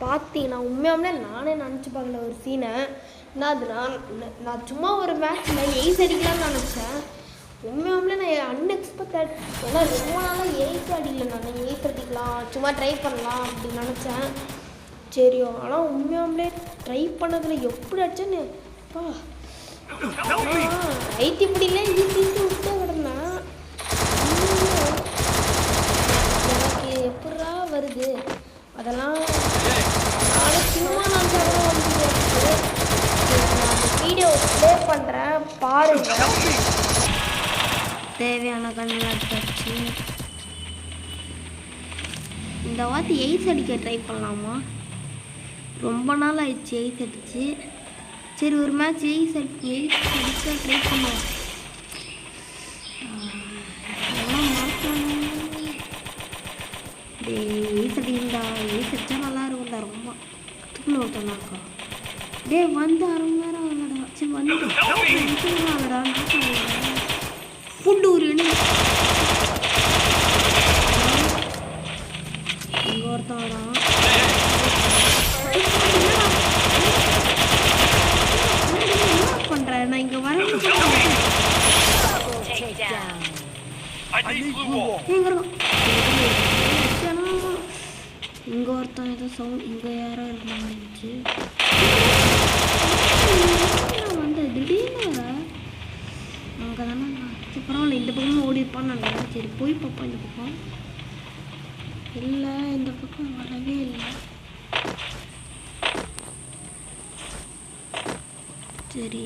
பார்த்தீங்கன்னா உண்மையாகவே நானே நினச்சி பார்க்கல ஒரு சீனை. என்னதுன்னா நான் சும்மா ஒரு மேட்ச்சில் எய்ஸ் அடிக்கலாம்னு நினச்சேன். உண்மையாகவே நான் அன்எக்ஸ்பெக்டட். ஏன்னா ரொம்ப நாளாக எய்ஸ் அடிக்கல. நான் எய்ஸ் அடிக்கலாம் சும்மா ட்ரை பண்ணலாம் அப்படின்னு நினச்சேன். சரியோ ஆனால் உண்மையாகவே ட்ரை பண்ணதில் எப்படி அடிச்சேன்னு ஐடி இப்படில ஈஸி விட்டே கிடந்தேன். எனக்கு எப்படா வருது அதெல்லாம் சும்மா நான் வீடியோ ப்ளே பண்ணுறேன் பாருங்க. தேவையான கண்ணெல்லாம் எடுத்தாச்சு. இந்த வாட்டி எய்ஸ் அடிக்க ட்ரை பண்ணலாமா? ரொம்ப நாள் ஆயிடுச்சு எய்ஸ் அடிச்சு. சரி ஒரு மேட்ச் எய்ஸ் அடிக்க ட்ரை பண்ணுவோம். எய்ஸ் அடிக்கா எய்ஸ் அடிச்சா நல்லா இருக்கும்டா. ரொம்ப கற்றுக்கணும் ஒருத்தனாக்கா. வந்து அரை மணி நேரம் ஆகலடா. சரி வந்து ஆகலடா ஃபுட்டு ஒரு இங்கே ஒருத்தன் பண்றேன். நான் இங்க வர இங்க ஒருத்தன் ஏதோ சவுண்ட் இங்க யாரோ இருந்துச்சு. வந்து திடீர்னு அங்கதானே பரவாயில்ல. இந்த பக்கமும் ஓடி இருப்பான்னு நினைக்கிறேன். சரி போய் பார்ப்போம். இந்த பக்கம் இல்லை, இந்த பக்கம் வரவே இல்லை. சரி